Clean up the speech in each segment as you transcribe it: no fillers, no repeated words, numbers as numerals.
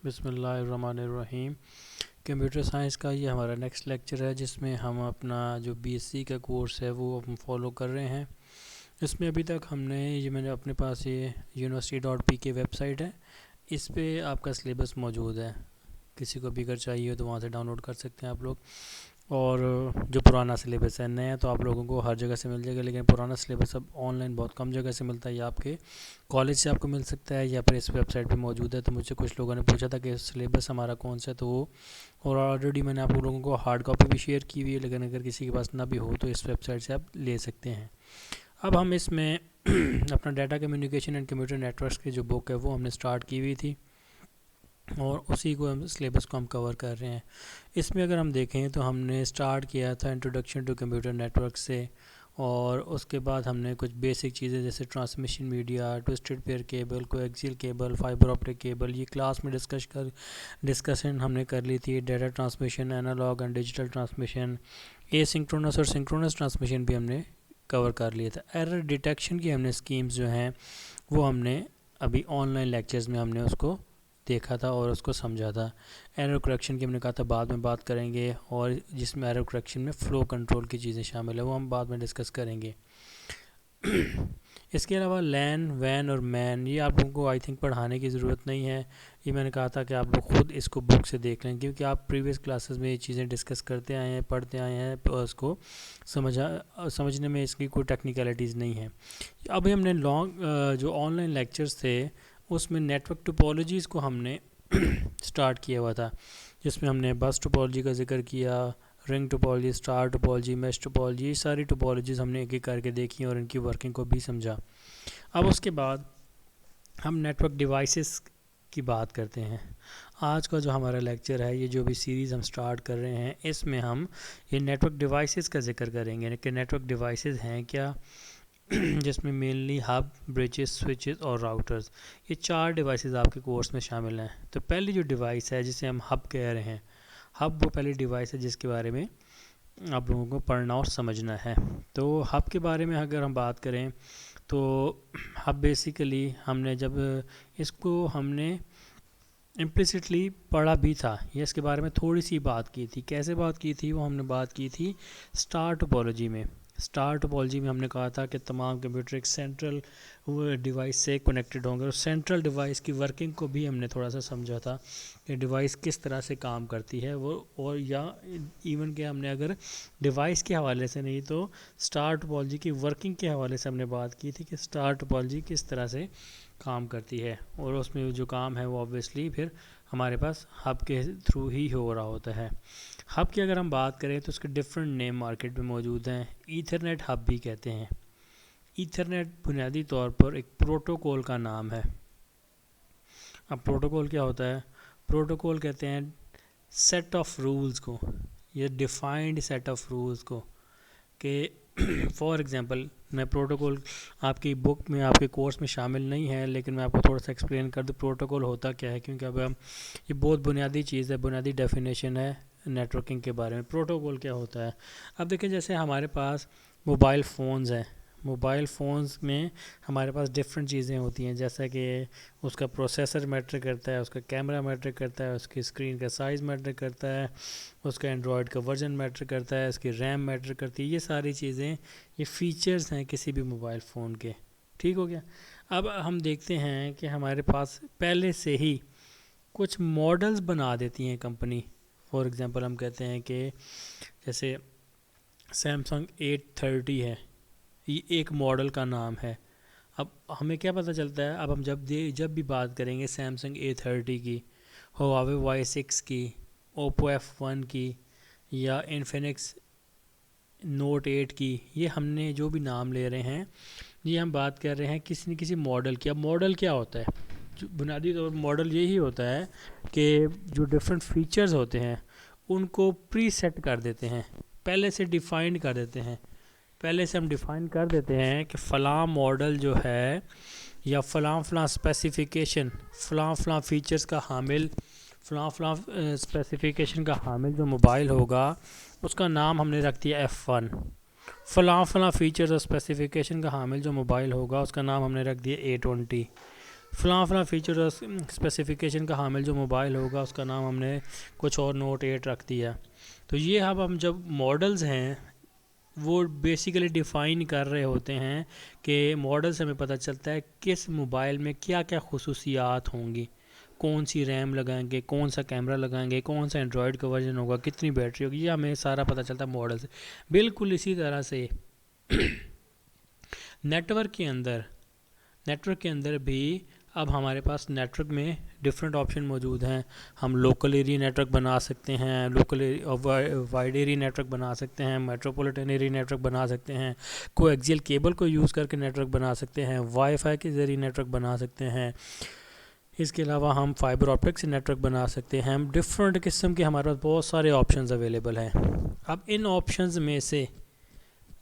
بسم اللہ الرحمن الرحیم۔ کمپیوٹر سائنس کا یہ ہمارا نیکسٹ لیکچر ہے، جس میں ہم اپنا جو بی ایس سی کا کورس ہے وہ ہم فالو کر رہے ہیں۔ اس میں ابھی تک ہم نے میں نے اپنے پاس یہ university.p کی ویب سائٹ ہے، اس پہ آپ کا سلیبس موجود ہے۔ کسی کو بھی اگر چاہیے ہو تو وہاں سے ڈاؤن لوڈ کر سکتے ہیں آپ لوگ۔ اور جو پرانا سلیبس ہے، نیا تو آپ لوگوں کو ہر جگہ سے مل جائے گا، لیکن پرانا سلیبس اب آن لائن بہت کم جگہ سے ملتا ہے، یا آپ کے کالج سے آپ کو مل سکتا ہے، یا پھر اس ویب سائٹ پہ موجود ہے۔ تو مجھ سے کچھ لوگوں نے پوچھا تھا کہ سلیبس ہمارا کون سا ہے، تو وہ اور آلریڈی میں نے آپ لوگوں کو ہارڈ کاپی بھی شیئر کی ہوئی ہے، لیکن اگر کسی کے پاس نہ بھی ہو تو اس ویب سائٹ سے آپ لے سکتے ہیں۔ اب ہم اس میں اپنا data communication and computer networks کی جو بک ہے وہ ہم نے سٹارٹ کی ہوئی تھی، اور اسی کو ہم سلیبس کو ہم کور کر رہے ہیں۔ اس میں اگر ہم دیکھیں تو ہم نے سٹارٹ کیا تھا انٹروڈکشن ٹو کمپیوٹر نیٹورک سے، اور اس کے بعد ہم نے کچھ بیسک چیزیں جیسے transmission media, twisted pair cable, coaxial cable, fibre optic cable, یہ کلاس میں ڈسکشن ہم نے کر لی تھی۔ Data transmission, analogue and digital transmission, asynchronous اور سنکرونس ٹرانسمیشن بھی ہم نے کور کر لیا تھا۔ ایرر ڈیٹیکشن کی ہم نے اسکیمز جو ہیں وہ ہم نے ابھی آن لائن لیکچرز میں ہم نے اس کو دیکھا تھا اور اس کو سمجھا تھا۔ ایرر کریکشن کی ہم نے کہا تھا بعد میں بات کریں گے، اور جس میں ایرر کریکشن میں فلو کنٹرول کی چیزیں شامل ہیں وہ ہم بعد میں ڈسکس کریں گے۔ اس کے علاوہ لین، وین اور مین، یہ آپ لوگوں کو آئی تھنک پڑھانے کی ضرورت نہیں ہے، یہ میں نے کہا تھا کہ آپ لوگ خود اس کو بک سے دیکھ لیں، کیونکہ آپ پریویس کلاسز میں یہ چیزیں ڈسکس کرتے آئے ہیں، پڑھتے آئے ہیں، اور اس کو سمجھنے میں اس کی کوئی ٹیکنیکلٹیز نہیں ہیں۔ ابھی ہم نے جو آن لائن لیکچرز تھے اس میں نیٹ ورک ٹوپالوجیز کو ہم نے سٹارٹ کیا ہوا تھا، جس میں ہم نے بس ٹوپالوجی کا ذکر کیا، رنگ ٹوپالوجی، اسٹار ٹوپالوجی، میش ٹوپالوجی، یہ ساری ٹوپالوجیز ہم نے ایک ایک کر کے دیکھی اور ان کی ورکنگ کو بھی سمجھا۔ اب اس کے بعد ہم نیٹ ورک ڈیوائسز کی بات کرتے ہیں۔ آج کا جو ہمارا لیکچر ہے، یہ جو بھی سیریز ہم سٹارٹ کر رہے ہیں، اس میں ہم یہ نیٹ ورک ڈیوائسز کا ذکر کریں گے کہ نیٹ ورک ڈیوائسز ہیں کیا، جس میں مینلی ہب، بریجز، سوئچز اور راؤٹرز، یہ 4 ڈیوائسز آپ کے کورس میں شامل ہیں۔ تو پہلی جو ڈیوائس ہے جسے ہم ہب کہہ رہے ہیں، ہب وہ پہلی ڈیوائس ہے جس کے بارے میں آپ لوگوں کو پڑھنا اور سمجھنا ہے۔ تو ہب کے بارے میں اگر ہم بات کریں تو ہب بیسیکلی ہم نے جب اس کو ہم نے امپلیسٹلی پڑھا بھی تھا، یہ اس کے بارے میں تھوڑی سی بات کی تھی۔ کیسے بات کی تھی؟ وہ ہم نے بات کی تھی اسٹار ٹوپالوجی میں۔ اسٹار ٹوپالوجی میں ہم نے کہا تھا کہ تمام کمپیوٹر ایک سینٹرل ڈیوائس سے کنیکٹڈ ہوں گے، اور سینٹرل ڈیوائس کی ورکنگ کو بھی ہم نے تھوڑا سا سمجھا تھا کہ ڈیوائس کس طرح سے کام کرتی ہے وہ، اور یا ایون کہ ہم نے اگر ڈیوائس کے حوالے سے نہیں تو اسٹار ٹوپالوجی کی ورکنگ کے حوالے سے ہم نے بات کی تھی کہ اسٹار ٹوپالوجی کس طرح سے کام کرتی ہے، اور اس میں جو کام ہے وہ آبویسلی پھر ہمارے پاس ہب کے تھرو ہی ہو رہا ہوتا ہے۔ ہب کی اگر ہم بات کریں تو اس کے ڈفرینٹ نیم مارکیٹ میں موجود ہیں۔ ایتھرنیٹ ہب بھی کہتے ہیں۔ ایتھرنیٹ بنیادی طور پر ایک پروٹوکول کا نام ہے۔ اب پروٹوکول کیا ہوتا ہے؟ پروٹوکول کہتے ہیں سیٹ آف رولز کو، یہ ڈیفائنڈ سیٹ آف رولز کو، کہ فار ایگزامپل میں پروٹوکول آپ کی بک میں آپ کے کورس میں شامل نہیں ہے، لیکن میں آپ کو تھوڑا سا ایکسپلین کر دوں پروٹوکول ہوتا کیا ہے، کیونکہ اب یہ بہت بنیادی چیز ہے، بنیادی ڈیفینیشن ہے نیٹ ورکنگ کے بارے میں۔ پروٹوکول کیا ہوتا ہے؟ اب دیکھیں جیسے ہمارے پاس موبائل فونز ہیں، موبائل فونز میں ہمارے پاس ڈفرینٹ چیزیں ہوتی ہیں، جیسا کہ اس کا پروسیسر میٹر کرتا ہے، اس کا کیمرہ میٹر کرتا ہے، اس کی اسکرین کا سائز میٹر کرتا ہے، اس کا اینڈرائڈ کا ورژن میٹر کرتا ہے، اس کی ریم میٹر کرتی ہے۔ یہ ساری چیزیں یہ فیچرز ہیں کسی بھی موبائل فون کے، ٹھیک ہو گیا۔ اب ہم دیکھتے ہیں کہ ہمارے پاس پہلے سے ہی کچھ ماڈلز بنا دیتی ہیں کمپنی۔ فار ایگزامپل ہم کہتے ہیں کہ جیسے سیمسنگ 830 ہے، یہ ایک ماڈل کا نام ہے۔ اب ہمیں کیا پتہ چلتا ہے؟ اب ہم جب بھی بات کریں گے سیمسنگ A30 کی، ہواوے Y6 کی، اوپو F1 کی، یا انفینکس نوٹ 8 کی، یہ ہم نے جو بھی نام لے رہے ہیں یہ ہم بات کر رہے ہیں کسی نہ کسی ماڈل کی۔ اب ماڈل کیا ہوتا ہے؟ بنیادی طور پر ماڈل یہی ہوتا ہے کہ جو ڈفرینٹ فیچرز ہوتے ہیں ان کو پری سیٹ کر دیتے ہیں، پہلے سے ڈیفائنڈ کر دیتے ہیں۔ پہلے سے ہم ڈیفائن کر دیتے ہیں کہ فلاں ماڈل جو ہے یا فلاں اسپیسیفیکیشن، فلاں فیچرز کا حامل، فلاں اسپیسیفیکیشن کا حامل جو موبائل ہوگا اس کا نام ہم نے رکھ دیا F1۔ فلاں فیچرز اور اسپیسیفیکیشن کا حامل جو موبائل ہوگا اس کا نام ہم نے رکھ دیا A20۔ فلاں فلاں فیچر اور اسپیسیفیکیشن کا حامل جو موبائل ہوگا اس کا نام ہم نے کچھ اور نوٹ 8 رکھ دیا. تو یہ اب ہم جب ماڈلز ہیں وہ بیسیکلی ڈیفائن کر رہے ہوتے ہیں کہ ماڈل سے ہمیں پتہ چلتا ہے کس موبائل میں کیا کیا خصوصیات ہوں گی, کون سی ریم لگائیں گے, کون سا کیمرہ لگائیں گے, کون سا اینڈرائڈ کا ورژن ہوگا, کتنی بیٹری ہوگی, یہ ہمیں سارا پتہ چلتا ہے ماڈل سے. بالکل اسی طرح سے نیٹورک کے اندر بھی اب ہمارے پاس نیٹورک میں ڈفرینٹ آپشن موجود ہیں. ہم لوکل ایریا نیٹورک بنا سکتے ہیں, وائڈ ایریا نیٹورک بنا سکتے ہیں, میٹروپولیٹن ایریا نیٹورک بنا سکتے ہیں, کو ایکزیل کیبل کو یوز کر کے نیٹورک بنا سکتے ہیں, وائی فائی کے ذریعے نیٹورک بنا سکتے ہیں. اس کے علاوہ ہم فائبر آپٹک سے نیٹورک بنا سکتے ہیں. ہم ڈفرینٹ قسم کے ہمارے پاس بہت سارے آپشنز اویلیبل ہیں. اب ان آپشنز میں سے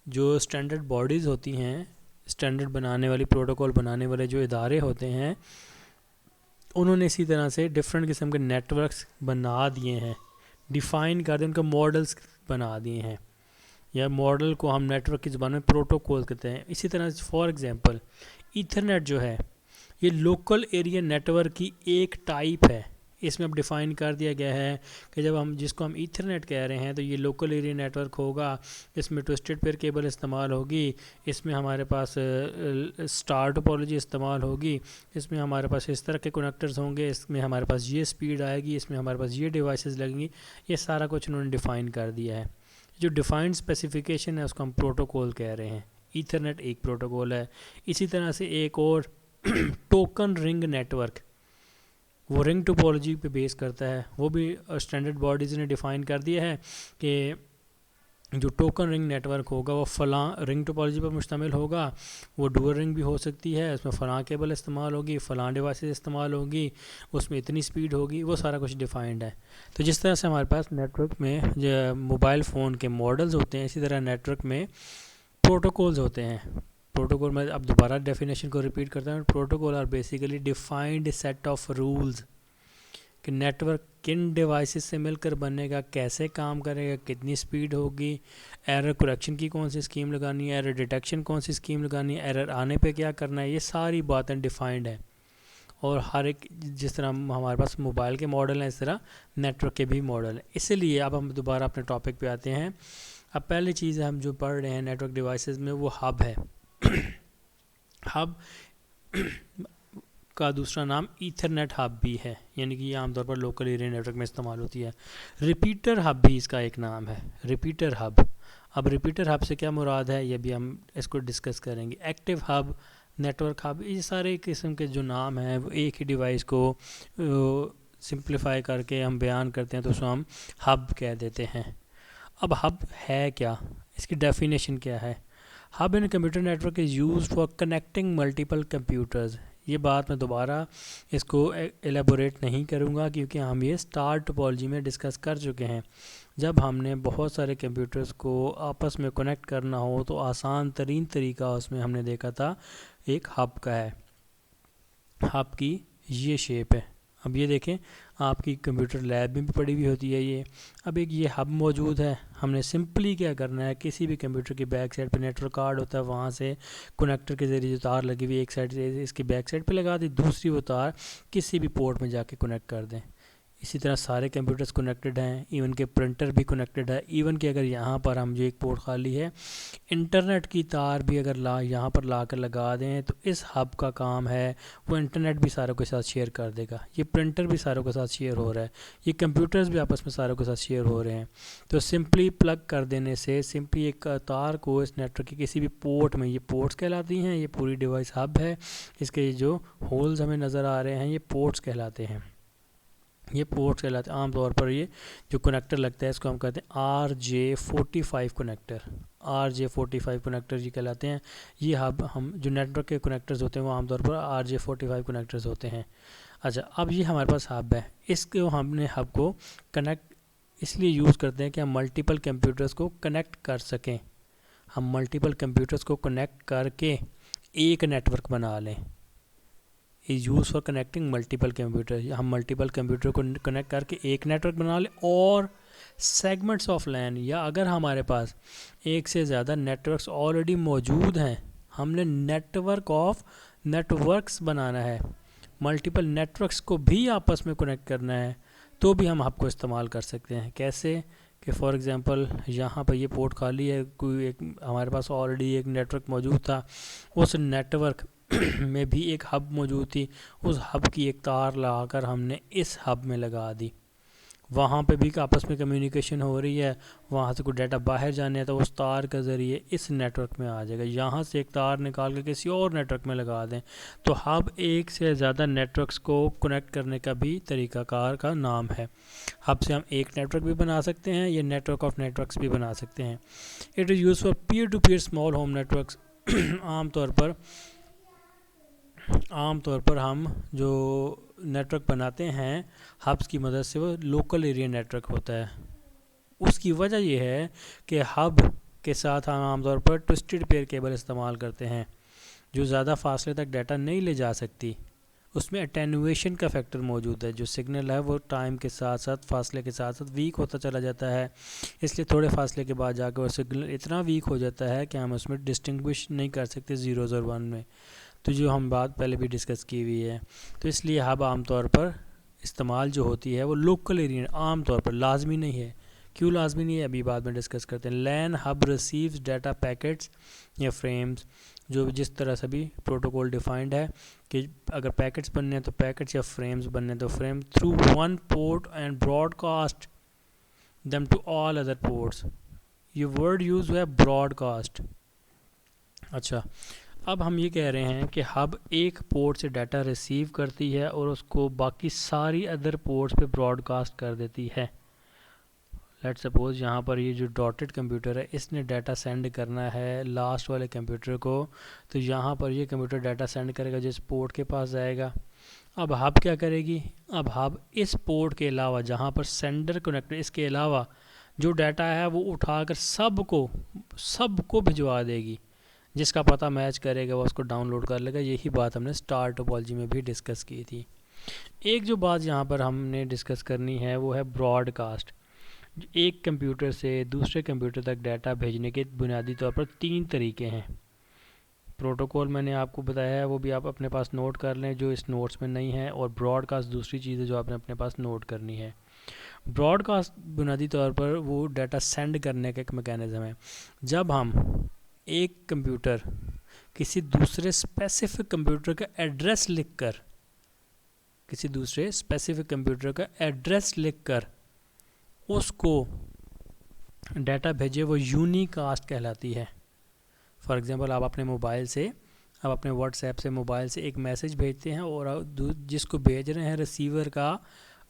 جو اسٹینڈرڈ باڈیز ہوتی ہیں, اسٹینڈرڈ بنانے والی, پروٹوکول بنانے والے جو ادارے ہوتے ہیں, انہوں نے اسی طرح سے ڈفرینٹ قسم کے نیٹ ورکس بنا دیے ہیں, ڈیفائن کر دیں, ان کے ماڈلس بنا دیے ہیں, یا ماڈل کو ہم نیٹ ورک کی زبان میں پروٹوکول کہتے ہیں. اسی طرح فار ایگزامپل ایتھرنیٹ جو ہے یہ لوکل ایریا نیٹ ورک کی ایک ٹائپ ہے. اس میں اب ڈیفائن کر دیا گیا ہے کہ جب ہم جس کو ہم ایتھرنیٹ کہہ رہے ہیں تو یہ لوکل ایریا نیٹ ورک ہوگا, اس میں ٹوسٹڈ پیئر کیبل استعمال ہوگی, اس میں ہمارے پاس اسٹار ٹوپولوجی استعمال ہوگی, اس میں ہمارے پاس اس طرح کے کنیکٹرز ہوں گے, اس میں ہمارے پاس یہ سپیڈ آئے گی, اس میں ہمارے پاس یہ ڈیوائسز لگیں گی. یہ سارا کچھ انہوں نے ڈیفائن کر دیا ہے. جو ڈیفائنڈ اسپیسیفیکیشن ہے اس کو ہم پروٹوکول کہہ رہے ہیں. ایتھرنیٹ ایک پروٹوکول ہے. اسی طرح سے ایک اور ٹوکن رنگ نیٹ ورک, وہ رنگ ٹوپولوجی پہ بیس کرتا ہے, وہ بھی اسٹینڈرڈ باڈیز نے ڈیفائن کر دیا ہے کہ جو ٹوکن رنگ نیٹ ورک ہوگا وہ فلاں رنگ ٹوپولوجی پر مشتمل ہوگا. وہ ڈوئل رنگ بھی ہو سکتی ہے, اس میں فلاں کیبل استعمال ہوگی, فلاں ڈیوائسز استعمال ہوگی, اس میں اتنی سپیڈ ہوگی, وہ سارا کچھ ڈیفائنڈ ہے. تو جس طرح سے ہمارے پاس نیٹ ورک میں جو موبائل فون کے ماڈلز ہوتے ہیں, اسی طرح نیٹ ورک میں پروٹوکولز ہوتے ہیں. پروٹوکول میں اب دوبارہ ڈیفینیشن کو ریپیٹ کرتا ہوں. Protocol are basically defined set of rules کہ نیٹ ورک کن ڈیوائسز سے مل کر بنے گا, کیسے کام کرے گا, کتنی سپیڈ ہوگی, ایرر کریکشن کی کون سی اسکیم لگانی ہے, ایرر ڈیٹیکشن کون سی اسکیم لگانی ہے, ایرر آنے پہ کیا کرنا ہے, یہ ساری باتیں ڈیفائنڈ ہیں. اور ہر ایک جس طرح ہمارے پاس موبائل کے ماڈل ہیں اس طرح نیٹ ورک کے بھی ماڈل ہیں. اسی لیے اب ہم دوبارہ اپنے ٹاپک پہ آتے ہیں. اب پہلی چیز ہم جو پڑھ رہے ہیں نیٹ ورک ڈیوائسز میں وہ ہب ہے. ہب کا دوسرا نام ایتھرنیٹ ہب بھی ہے, یعنی کہ یہ عام طور پر لوکل ایریا نیٹ ورک میں استعمال ہوتی ہے. ریپیٹر ہب بھی اس کا ایک نام ہے, ریپیٹر ہب. اب ریپیٹر ہب سے کیا مراد ہے یہ بھی ہم اس کو ڈسکس کریں گے. Active hub, network hub, یہ سارے قسم کے جو نام ہیں وہ ایک ہی ڈیوائس کو سمپلیفائی کر کے ہم بیان کرتے ہیں تو اس کو ہم ہب کہہ دیتے ہیں. اب ہب ہے کیا, اس کی ڈیفینیشن کیا ہے؟ Hub in computer network is used for connecting multiple computers. یہ بات میں دوبارہ اس کو ایلیبوریٹ نہیں کروں گا کیونکہ ہم یہ اسٹار ٹوپولوجی میں ڈسکس کر چکے ہیں. جب ہم نے بہت سارے کمپیوٹرز کو آپس میں کنیکٹ کرنا ہو تو آسان ترین طریقہ اس میں ہم نے دیکھا تھا ایک ہب کا ہے. ہب کی یہ شیپ ہے. اب یہ دیکھیں آپ کی کمپیوٹر لیب میں بھی پڑی ہوئی ہوتی ہے یہ. اب ایک یہ ہب موجود ہے, ہم نے سمپلی کیا کرنا ہے, کسی بھی کمپیوٹر کی بیک سائڈ پہ نیٹ ورک کارڈ ہوتا ہے وہاں سے کنیکٹر کے ذریعے جو تار لگی ہوئی ایک سائڈ سے اس کی بیک سائڈ پہ لگا دی, دوسری وہ تار کسی بھی پورٹ میں جا کے کنیکٹ کر دیں. اسی طرح سارے کمپیوٹرز کنیکٹڈ ہیں, ایون کہ پرنٹر بھی کنیکٹڈ ہے. ایون کہ اگر یہاں پر ہم جو ایک پورٹ خالی ہے انٹرنیٹ کی تار بھی اگر یہاں پر لا کر لگا دیں تو اس ہب کا کام ہے وہ انٹرنیٹ بھی ساروں کے ساتھ شیئر کر دے گا. یہ پرنٹر بھی ساروں کے ساتھ شیئر ہو رہا ہے, یہ کمپیوٹرز بھی آپس میں ساروں کے ساتھ شیئر ہو رہے ہیں. تو سمپلی پلگ کر دینے سے, سمپلی ایک تار کو اس نیٹ ورک کے کسی بھی پورٹ میں, یہ پورٹس کہلاتی ہیں, یہ پوری ڈیوائس ہب ہے, اس کے جو ہولز ہمیں نظر آ رہے ہیں یہ پورٹس کہلاتے ہیں. یہ پورٹس کہلاتے ہیں. عام طور پر یہ جو کنیکٹر لگتا ہے اس کو ہم کہتے ہیں RJ45 کنیکٹر. RJ45 کنیکٹر یہ کہلاتے ہیں. یہ ہب ہم جو نیٹ ورک کے کنیکٹرز ہوتے ہیں وہ عام طور پر RJ45 کنیکٹرز ہوتے ہیں. اچھا, اب یہ ہمارے پاس ہب ہے. اس کو ہم نے ہب کو کنیکٹ اس لیے یوز کرتے ہیں کہ ہم ملٹیپل کمپیوٹرز کو کنیکٹ کر سکیں. ہم ملٹیپل کمپیوٹرز کو کنیکٹ کر کے ایک نیٹ ورک بنا لیں. Is use for connecting multiple computer. ہم ملٹیپل کمپیوٹر کو کنیکٹ کر کے ایک نیٹ ورک بنا لیں, اور سیگمنٹس آف لین, یا اگر ہمارے پاس ایک سے زیادہ نیٹ ورکس آلریڈی موجود ہیں, ہم نے network of networks بنانا ہے ملٹیپل نیٹورکس کو بھی آپس میں کنیکٹ کرنا ہے تو بھی ہم ہب کو استعمال کر سکتے ہیں. کیسے کہ فار ایگزامپل یہاں پر یہ پورٹ خالی ہے, کوئی ایک ہمارے پاس آلریڈی ایک نیٹورک موجود تھا, اس نیٹورک میں بھی ایک ہب موجود تھی, اس ہب کی ایک تار لگا کر ہم نے اس ہب میں لگا دی, وہاں پہ بھی آپس میں کمیونیکیشن ہو رہی ہے, وہاں سے کوئی ڈیٹا باہر جانے ہے تو اس تار کے ذریعے اس نیٹ ورک میں آ جائے گا. یہاں سے ایک تار نکال کے کسی اور نیٹ ورک میں لگا دیں تو ہب ایک سے زیادہ نیٹ ورکس کو کنیکٹ کرنے کا بھی طریقہ کار کا نام ہے. ہب سے ہم ایک نیٹ ورک بھی بنا سکتے ہیں, یہ network of networks بھی بنا سکتے ہیں. It is use for peer to peer small home networks. عام طور پر ہم جو نیٹ ورک بناتے ہیں ہبس کی مدد سے, وہ لوکل ایریا نیٹ ورک ہوتا ہے. اس کی وجہ یہ ہے کہ ہب کے ساتھ ہم عام طور پر ٹوسٹڈ پیئر کیبل استعمال کرتے ہیں جو زیادہ فاصلے تک ڈیٹا نہیں لے جا سکتی. اس میں اٹینویشن کا فیکٹر موجود ہے, جو سگنل ہے وہ ٹائم کے ساتھ ساتھ فاصلے کے ساتھ ساتھ ویک ہوتا چلا جاتا ہے, اس لیے تھوڑے فاصلے کے بعد جا کے وہ سگنل اتنا ویک ہو جاتا ہے کہ ہم اس میں ڈسٹنگوش نہیں کر سکتے زیروز اور ون میں, تو جو ہم بات پہلے بھی ڈسکس کی ہوئی ہے. تو اس لیے ہب عام طور پر استعمال جو ہوتی ہے وہ لوکل ایریا, عام طور پر, لازمی نہیں ہے. کیوں لازمی نہیں ہے ابھی بعد میں ڈسکس کرتے ہیں. لین ہب ریسیوز ڈیٹا پیکٹس یا فریمز, جو جس طرح سے بھی پروٹوکول ڈیفائنڈ ہے کہ اگر پیکٹس بننے ہیں تو پیکٹس یا فریمز بننے ہیں تو frame through one port and broadcast them to all other ports. یہ ورڈ یوز ہوا ہے براڈ کاسٹ. اچھا, اب ہم یہ کہہ رہے ہیں کہ ہب ایک پورٹ سے ڈیٹا ریسیو کرتی ہے اور اس کو باقی ساری ادر پورٹس پہ براڈ کاسٹ کر دیتی ہے. لیٹ سپوز یہاں پر یہ جو ڈاٹڈ کمپیوٹر ہے اس نے ڈیٹا سینڈ کرنا ہے لاسٹ والے کمپیوٹر کو, تو یہاں پر یہ کمپیوٹر ڈیٹا سینڈ کرے گا جس پورٹ کے پاس جائے گا. اب ہب کیا کرے گی, اب ہب اس پورٹ کے علاوہ جہاں پر سینڈر کنیکٹ, اس کے علاوہ جو ڈیٹا ہے وہ اٹھا کر سب کو بھجوا دے گی, جس کا پتہ میچ کرے گا وہ اس کو ڈاؤن لوڈ کر لے گا. یہی بات ہم نے اسٹار ٹوپالوجی میں بھی ڈسکس کی تھی. ایک جو بات یہاں پر ہم نے ڈسکس کرنی ہے وہ ہے براڈ کاسٹ. ایک کمپیوٹر سے دوسرے کمپیوٹر تک ڈیٹا بھیجنے کے بنیادی طور پر 3 طریقے ہیں. پروٹوکول میں نے آپ کو بتایا ہے, وہ بھی آپ اپنے پاس نوٹ کر لیں جو اس نوٹس میں نہیں ہے, اور براڈ کاسٹ دوسری چیز ہے جو آپ نے اپنے پاس نوٹ کرنی ہے. براڈ کاسٹ بنیادی طور پر وہ ڈیٹا سینڈ کرنے کا ایک میکینزم ہے. جب ہم ایک کمپیوٹر کسی دوسرے اسپیسیفک کمپیوٹر کا ایڈریس لکھ کر اس کو ڈیٹا بھیجے, وہ یونیکاسٹ کہلاتی ہے. فار ایگزامپل آپ اپنے موبائل سے, آپ اپنے واٹس ایپ سے موبائل سے ایک میسج بھیجتے ہیں اور جس کو بھیج رہے ہیں ریسیور کا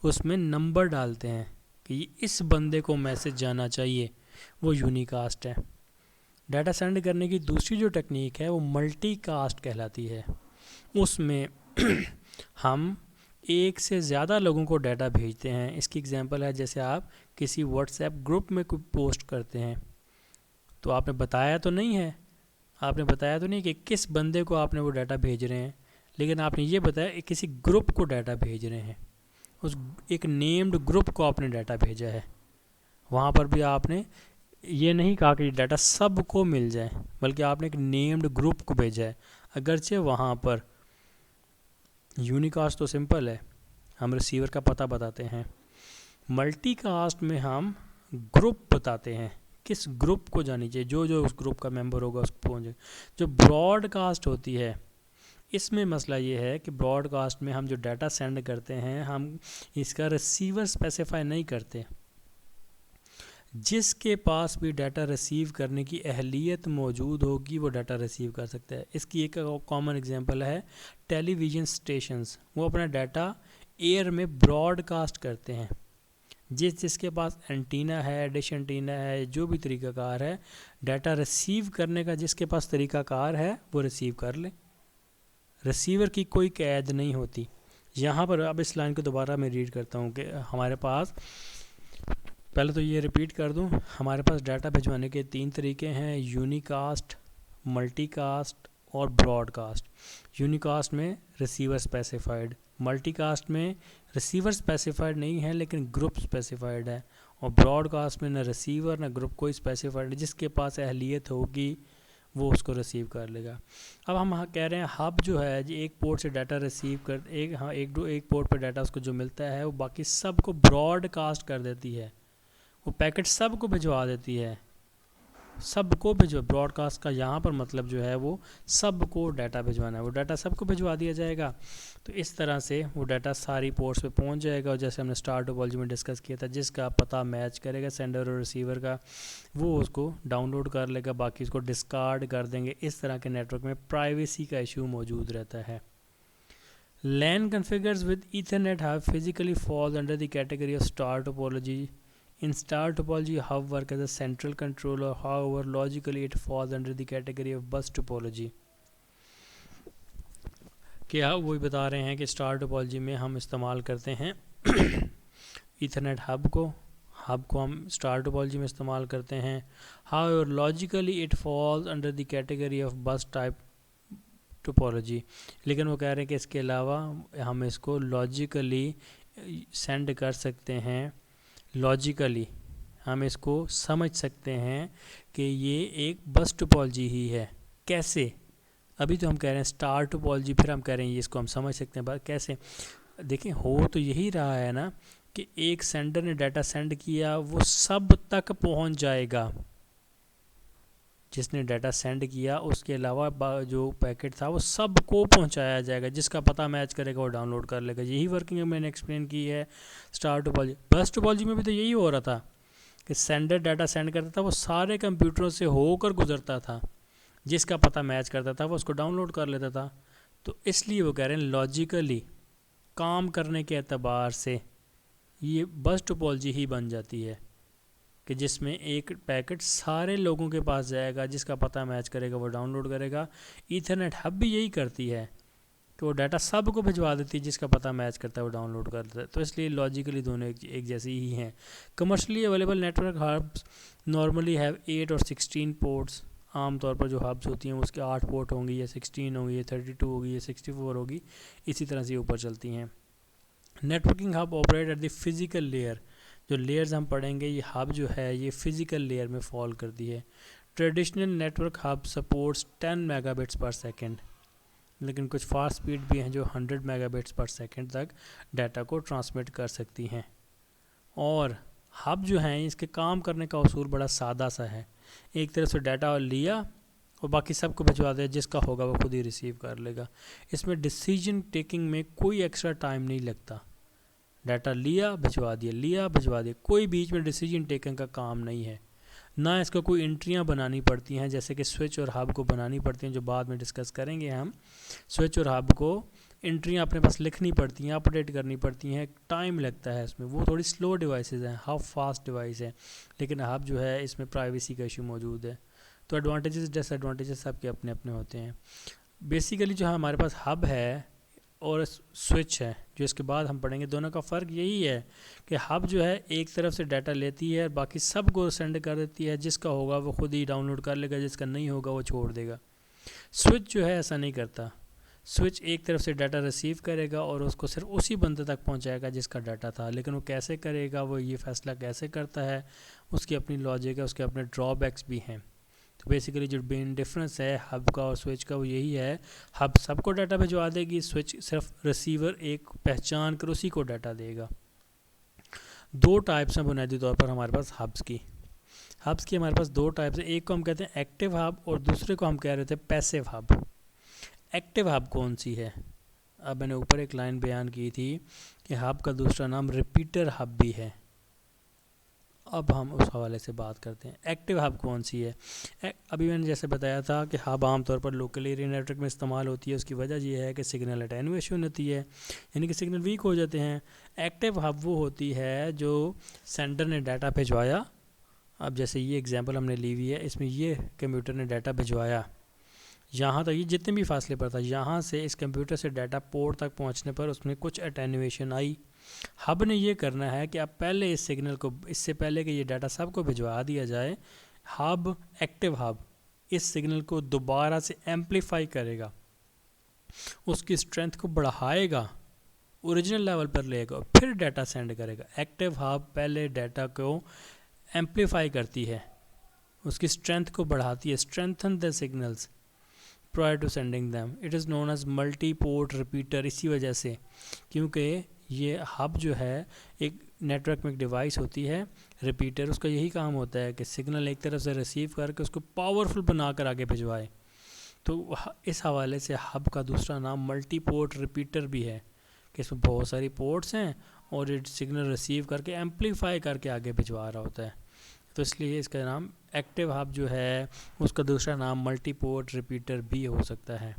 اس میں نمبر ڈالتے ہیں کہ اس بندے کو میسج جانا چاہیے, وہ یونیکاسٹ ہے. ڈیٹا سینڈ کرنے کی دوسری جو ٹیکنیک ہے وہ ملٹی کاسٹ کہلاتی ہے. اس میں ہم ایک سے زیادہ لوگوں کو ڈیٹا بھیجتے ہیں. اس کی ایگزامپل ہے جیسے آپ کسی واٹس ایپ گروپ میں کوئی پوسٹ کرتے ہیں, تو آپ نے بتایا تو نہیں کہ کس بندے کو آپ نے وہ ڈیٹا بھیج رہے ہیں, لیکن آپ نے یہ بتایا کہ کسی گروپ کو ڈیٹا بھیج رہے ہیں, اس ایک نیمڈ گروپ کو آپ نے ڈیٹا بھیجا ہے. وہاں پر بھی آپ نے یہ نہیں کہا کہ ڈیٹا سب کو مل جائے, بلکہ آپ نے ایک نیمڈ گروپ کو بھیجا ہے. اگرچہ وہاں پر یونیکاسٹ تو سمپل ہے, ہم ریسیور کا پتہ بتاتے ہیں. ملٹی کاسٹ میں ہم گروپ بتاتے ہیں, کس گروپ کو جانی چاہیے, جو اس گروپ کا ممبر ہوگا اس کو پہنچے. جو براڈ کاسٹ ہوتی ہے اس میں مسئلہ یہ ہے کہ براڈ کاسٹ میں ہم جو ڈیٹا سینڈ کرتے ہیں ہم اس کا ریسیور اسپیسیفائی نہیں کرتے. جس کے پاس بھی ڈیٹا ریسیو کرنے کی اہلیت موجود ہوگی وہ ڈیٹا ریسیو کر سکتا ہے. اس کی ایک کامن ایگزامپل ہے ٹیلی ویژن اسٹیشنز, وہ اپنا ڈیٹا ایئر میں براڈ کاسٹ کرتے ہیں. جس کے پاس اینٹینا ہے, ڈش اینٹینا ہے, جو بھی طریقہ کار ہے, ڈیٹا ریسیو کرنے کا جس کے پاس طریقہ کار ہے وہ ریسیو کر لے. ریسیور کی کوئی قید نہیں ہوتی. یہاں پر اب اس لائن کو دوبارہ میں ریڈ کرتا ہوں کہ ہمارے پاس, پہلے تو یہ ریپیٹ کر دوں, ہمارے پاس ڈیٹا بھجوانے کے 3 طریقے ہیں, یونیکاسٹ, ملٹی کاسٹ اور براڈ کاسٹ. یونیکاسٹ میں ریسیور اسپیسیفائڈ, ملٹی کاسٹ میں ریسیور اسپیسیفائڈ نہیں ہے لیکن گروپ اسپیسیفائڈ ہے, اور براڈ کاسٹ میں نہ ریسیور نہ گروپ کوئی اسپیسیفائڈ ہے. جس کے پاس اہلیت ہوگی وہ اس کو ریسیو کر لے گا. اب ہم کہہ رہے ہیں ہب جو ہے جی ایک پورٹ سے ڈاٹا ریسیو کر ایک پورٹ پہ ڈاٹا اس کو جو ملتا ہے وہ باقی سب کو براڈ کاسٹ کر دیتی ہے, وہ پیکٹ سب کو بھجوا دیتی ہے, سب کو براڈ کاسٹ کا یہاں پر مطلب جو ہے وہ سب کو ڈاٹا بھجوانا ہے, وہ ڈاٹا سب کو بھجوا دیا جائے گا. تو اس طرح سے وہ ڈاٹا ساری پورٹس پہ پہنچ جائے گا, اور جیسے ہم نے اسٹار ٹوپالوجی میں ڈسکس کیا تھا جس کا پتہ میچ کرے گا سینڈر اور ریسیور کا, وہ اس کو ڈاؤن لوڈ کر لے گا, باقی اس کو ڈسکارڈ کر دیں گے. اس طرح کے نیٹ ورک میں پرائیویسی کا ایشو موجود رہتا ہے. LAN configures with Ethernet hub physically falls under the category of star topology. In star topology, hub work as a central controller. However, logically it falls under the category of bus topology. کیا وہی بتا رہے ہیں کہ star topology میں ہم استعمال کرتے ہیں ایتھرنیٹ ہب کو ہم اسٹار ٹوپالوجی میں استعمال کرتے ہیں. However, logically it falls under the category of bus type topology. لیکن وہ کہہ رہے ہیں کہ اس کے علاوہ ہم اس کو لاجیکلی سینڈ کر سکتے ہیں, لاجیکلی ہم اس کو سمجھ سکتے ہیں کہ یہ ایک بس ٹوپالوجی ہی ہے. کیسے؟ ابھی تو ہم کہہ رہے ہیں اسٹار ٹوپالوجی, پھر ہم کہہ رہے ہیں اس کو ہم سمجھ سکتے ہیں. کیسے؟ دیکھیں ہو تو یہی رہا ہے نا کہ ایک سینڈر نے ڈاٹا سینڈ کیا, وہ سب تک پہنچ جائے گا. جس نے ڈاٹا سینڈ کیا اس کے علاوہ جو پیکٹ تھا وہ سب کو پہنچایا جائے گا, جس کا پتہ میچ کرے گا وہ ڈاؤن لوڈ کر لے گا. یہی ورکنگ میں نے ایکسپلین کی ہے اسٹار ٹوپالوجی. بس ٹوپالوجی میں بھی تو یہی ہو رہا تھا کہ سینڈر ڈاٹا سینڈ کرتا تھا, وہ سارے کمپیوٹروں سے ہو کر گزرتا تھا, جس کا پتہ میچ کرتا تھا وہ اس کو ڈاؤن لوڈ کر لیتا تھا. تو اس لیے وہ کہہ رہے ہیں لاجیکلی کام کرنے کے اعتبار سے یہ بس ٹوپالوجی ہی بن جاتی ہے کہ جس میں ایک پیکٹ سارے لوگوں کے پاس جائے گا, جس کا پتہ میچ کرے گا وہ ڈاؤن لوڈ کرے گا. ایتھرنیٹ ہب بھی یہی کرتی ہے کہ وہ ڈاٹا سب کو بھجوا دیتی ہے, جس کا پتہ میچ کرتا ہے وہ ڈاؤن لوڈ کرتا ہے. تو اس لیے لاجیکلی دونوں ایک جیسی ہی ہیں. Commercially available network hubs normally have 8 اور 16 پورٹس. عام طور پر جو ہبس ہوتی ہیں اس کے 8 پورٹ ہوں گی, یا 16 ہوگی, یا 32 ہوگی, یا 64 ہوگی, اسی طرح سے اوپر چلتی ہیں. Networking hub operate at the physical layer. جو لیئرز ہم پڑھیں گے, یہ ہب جو ہے یہ فزیکل لیئر میں فال کرتی ہے. Traditional network hub supports 10 mega bits per second, لیکن کچھ فاسٹ سپیڈ بھی ہیں جو 100 میگا بٹس پر سیکنڈ تک ڈاٹا کو ٹرانسمٹ کر سکتی ہیں. اور ہب جو ہیں اس کے کام کرنے کا اصول بڑا سادہ سا ہے. ایک طرف سے ڈاٹا لیا اور باقی سب کو بھجوا دیا, جس کا ہوگا وہ خود ہی ریسیو کر لے گا. اس میں ڈیسیجن ٹیکنگ میں کوئی ایکسٹرا ٹائم نہیں لگتا. ڈاٹا لیا بھجوا دیا, کوئی بیچ میں ڈیسیجن ٹیکنگ کا کام نہیں ہے. نہ اس کو کوئی انٹریاں بنانی پڑتی ہیں جیسے کہ سوئچ اور ہب کو بنانی پڑتی ہیں, جو بعد میں ڈسکس کریں گے ہم. سوئچ اور ہب کو انٹریاں اپنے پاس لکھنی پڑتی ہیں, اپڈیٹ کرنی پڑتی ہیں, ٹائم لگتا ہے اس میں. وہ تھوڑی سلو ڈیوائسز ہیں, ہاف فاسٹ ڈیوائس ہے. لیکن ہب جو ہے اس میں پرائیویسی کا ایشو موجود ہے. تو ایڈوانٹیجز ڈس ایڈوانٹیجز سب کے اپنے اپنے ہوتے ہیں. بیسیکلی جو ہمارے پاس ہب ہے اور سوئچ ہے جو اس کے بعد ہم پڑھیں گے, دونوں کا فرق یہی ہے کہ ہب جو ہے ایک طرف سے ڈاٹا لیتی ہے اور باقی سب کو سینڈ کر دیتی ہے, جس کا ہوگا وہ خود ہی ڈاؤن لوڈ کر لے گا, جس کا نہیں ہوگا وہ چھوڑ دے گا. سوئچ جو ہے ایسا نہیں کرتا. سوئچ ایک طرف سے ڈاٹا ریسیو کرے گا اور اس کو صرف اسی بندے تک پہنچائے گا جس کا ڈاٹا تھا. لیکن وہ کیسے کرے گا, وہ یہ فیصلہ کیسے کرتا ہے, اس کی اپنی لاجک ہے, اس کے اپنے ڈرا بیکس بھی ہیں. تو بیسیکلی جو مین ڈفرینس ہے ہب کا اور سوئچ کا وہ یہی ہے, ہب سب کو ڈاٹا بھجوا دے گی, سوئچ صرف ریسیور ایک پہچان کر اسی کو ڈاٹا دے گا. 2 ٹائپس ہیں بنیادی طور پر ہمارے پاس ہبس کی. ہمارے پاس 2 ٹائپس ہیں. ایک کو ہم کہتے ہیں ایکٹیو ہب اور دوسرے کو ہم کہہ رہے تھے پیسیو ہب. ایکٹیو ہب کون سی ہے؟ اب میں نے اوپر ایک لائن بیان کی تھی کہ ہب کا دوسرا نام ریپیٹر ہب بھی ہے. اب ہم اس حوالے سے بات کرتے ہیں. ایکٹیو ہب کون سی ہے؟ ابھی میں نے جیسے بتایا تھا کہ ہب عام طور پر لوکل ایریا نیٹ ورک میں استعمال ہوتی ہے. اس کی وجہ یہ ہے کہ سگنل اٹینویشن ہوتی ہے, یعنی کہ سگنل ویک ہو جاتے ہیں. ایکٹیو ہب وہ ہوتی ہے جو سینڈر نے ڈاٹا بھجوایا. اب جیسے یہ ایگزامپل ہم نے لی ہوئی ہے, اس میں یہ کمپیوٹر نے ڈاٹا بھجوایا, یہاں تک یہ جتنے بھی فاصلے پر تھا, یہاں سے اس کمپیوٹر سے ڈاٹا پورٹ تک پہنچنے پر اس میں کچھ اٹینویشن آئی. ہب نے یہ کرنا ہے کہ اب پہلے اس سگنل کو, اس سے پہلے کہ یہ ڈاٹا سب کو بھجوا دیا جائے, ہب ایکٹیو ہب اس سگنل کو دوبارہ سے ایمپلیفائی کرے گا, اس کی اسٹرینتھ کو بڑھائے گا, اوریجنل لیول پر لے گا, پھر ڈاٹا سینڈ کرے گا. ایکٹیو ہب پہلے ڈاٹا کو ایمپلیفائی کرتی ہے, اس کی اسٹرینتھ کو بڑھاتی ہے. Strengthen the signals prior to sending them. It is known as multi-port repeater. اسی وجہ سے کیونکہ یہ ہب جو ہے ایک نیٹ ورک میں ایک ڈیوائس ہوتی ہے ریپیٹر. اس کا یہی کام ہوتا ہے کہ سگنل ایک طرف سے ریسیو کر کے اس کو پاورفل بنا کر آگے بھجوائے. تو اس حوالے سے ہب کا دوسرا نام ملٹی پورٹ ریپیٹر بھی ہے کہ اس میں بہت ساری پورٹس ہیں اور یہ سگنل ریسیو کر کے ایمپلیفائی کر کے آگے بھجوا رہا ہوتا ہے. تو اس لیے اس کا نام ایکٹیو ہب جو ہے اس کا دوسرا نام ملٹی پورٹ ریپیٹر بھی ہو سکتا ہے.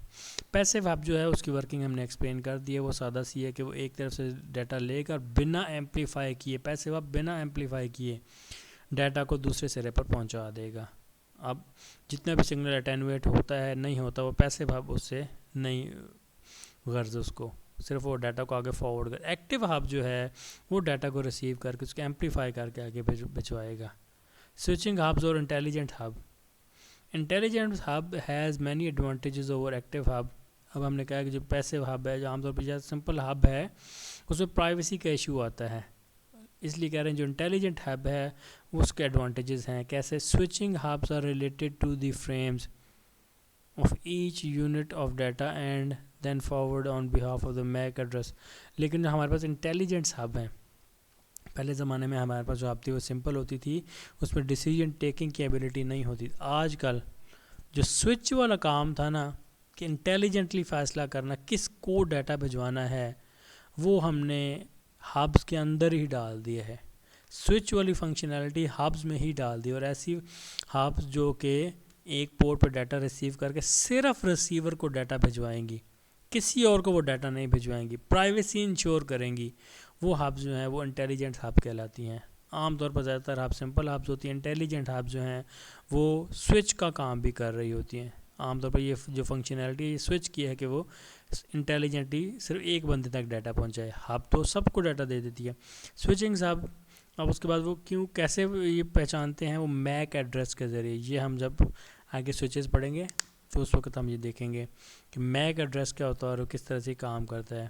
پیسیو ہب جو ہے اس کی ورکنگ ہم نے ایکسپلین کر دی ہے. وہ سادہ سی ہے کہ وہ ایک طرف سے ڈیٹا لے کر بنا ایمپلیفائی کیے، پیسیو ہب بنا ایمپلیفائی کیے ڈیٹا کو دوسرے سرے پر پہنچا دے گا. اب جتنا بھی سگنل اٹینویٹ ہوتا ہے نہیں ہوتا وہ پیسیو ہب اس سے نہیں غرض، اس کو صرف وہ ڈیٹا کو آگے فارورڈ کر. ایکٹیو ہب جو ہے وہ ڈیٹا کو ریسیو کر کے اس کو ایمپلیفائی کر کے آگے بھجوائے گا. سوئچنگ ہبز اور intelligent hub. Intelligent hub has many advantages over active hub. اب ہم نے کہا کہ جو پیسیو ہب ہے جو عام طور پہ جو سمپل ہب ہے اس میں پرائیویسی کا ایشو آتا ہے، اس لیے کہہ رہے ہیں جو انٹیلیجنٹ ہب ہے اس کے ایڈوانٹیجز ہیں. کیسے؟ Switching hubs are related to the frames of each unit of data and then forward on behalf of the MAC address. لیکن جو ہمارے پاس انٹیلیجنٹس ہب ہیں، پہلے زمانے میں ہمارے پاس جو ہب تھی وہ سمپل ہوتی تھی، اس میں ڈیسیجن ٹیکنگ کی ایبیلٹی نہیں ہوتی. آج کل جو سوئچ والا کام تھا نا کہ انٹیلیجنٹلی فیصلہ کرنا کس کو ڈیٹا بھجوانا ہے، وہ ہم نے ہبز کے اندر ہی ڈال دیا ہے. سوئچ والی فنکشنالٹی ہبز میں ہی ڈال دی، اور ایسی ہبز جو کہ ایک پورٹ پہ ڈیٹا ریسیو کر کے صرف ریسیور کو ڈیٹا بھجوائیں گی، کسی اور کو وہ ڈیٹا نہیں بھجوائیں گی، پرائیویسی انشور کریں گی، وہ ہبز جو ہیں وہ انٹیلیجنٹ ہب کہلاتی ہیں. عام طور پر زیادہ تر ہب سمپل ہبز ہوتی ہیں. انٹیلیجنٹ ہب جو ہیں وہ سوئچ کا کام بھی کر رہی ہوتی ہیں. عام طور پر یہ جو فنکشنالٹی یہ سوئچ کی ہے کہ وہ انٹیلیجنٹلی صرف ایک بندے تک ڈیٹا پہنچائے. ہب تو سب کو ڈیٹا دے دیتی ہے. سوئچنگ ہب اب اس کے بعد وہ کیسے یہ پہچانتے ہیں؟ وہ میک ایڈریس کے ذریعے. یہ ہم جب آگے سوئچز پڑھیں گے تو اس وقت ہم یہ دیکھیں گے کہ میک ایڈریس کیا ہوتا ہے اور وہ کس طرح سے کام کرتا ہے.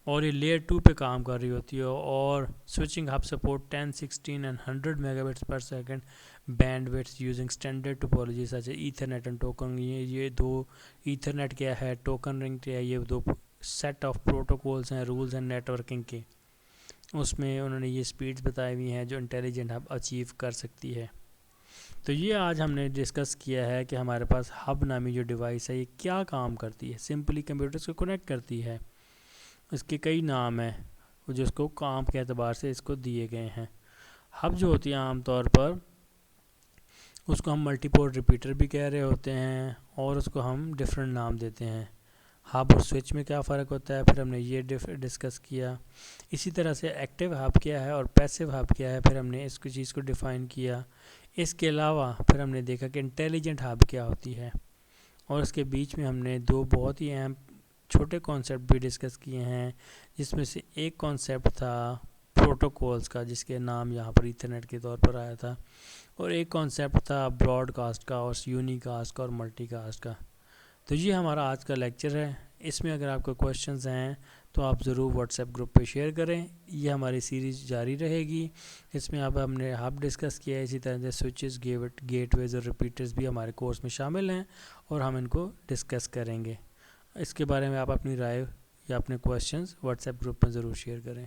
اور یہ لیئر 2 پہ کام کر رہی ہوتی ہے. اور switching hub support 10, 16 and 100 mega bits per second bandwidth using standard topology such Ethernet and token. یہ دو ایتھرنیٹ کیا ہے، ٹوکن رنگ کیا ہے، یہ دو سیٹ آف پروٹوکولز ہیں رولز ہیں نیٹ ورکنگ کے. اس میں انہوں نے یہ سپیڈز بتائی ہوئی ہیں جو انٹیلیجنٹ ہب اچیو کر سکتی ہے. تو یہ آج ہم نے ڈسکس کیا ہے کہ ہمارے پاس ہب نامی جو ڈیوائس ہے یہ کیا کام کرتی ہے. سمپلی کمپیوٹرز کو کنیکٹ کرتی ہے. اس کے کئی نام ہیں جو اس کو کام کے اعتبار سے اس کو دیے گئے ہیں. ہب جو ہوتی ہے عام طور پر اس کو ہم ملٹی پورٹ ریپیٹر بھی کہہ رہے ہوتے ہیں اور اس کو ہم ڈفرینٹ نام دیتے ہیں. ہب اور سوئچ میں کیا فرق ہوتا ہے پھر ہم نے یہ ڈسکس کیا. اسی طرح سے ایکٹیو ہب کیا ہے اور پیسیو ہب کیا ہے پھر ہم نے اس چیز کو ڈیفائن کیا. اس کے علاوہ پھر ہم نے دیکھا کہ انٹیلیجنٹ ہب کیا ہوتی ہے اور اس کے بیچ میں ہم نے دو بہت ہی اہم چھوٹے کانسیپٹ بھی ڈسکس کیے ہیں، جس میں سے ایک کانسیپٹ تھا پروٹوکولز کا جس کے نام یہاں پر ایتھرنیٹ کے طور پر آیا تھا، اور ایک کانسیپٹ تھا براڈ کاسٹ کا اور یونی کاسٹ کا اور ملٹی کاسٹ کا. تو یہ ہمارا آج کا لیکچر ہے. اس میں اگر آپ کو کویشچنز ہیں تو آپ ضرور واٹس ایپ گروپ پہ شیئر کریں. یہ ہماری سیریز جاری رہے گی. اس میں اب ہم نے ہب ڈسکس کیا ہے، اسی طرح سے سوئچز، گیٹ ویز اور ریپیٹرز بھی ہمارے کورس میں شامل ہیں اور ہم ان کو ڈسکس کریں گے. اس کے بارے میں آپ اپنی رائے یا اپنے کویشچنز واٹس ایپ گروپ میں ضرور شیئر کریں.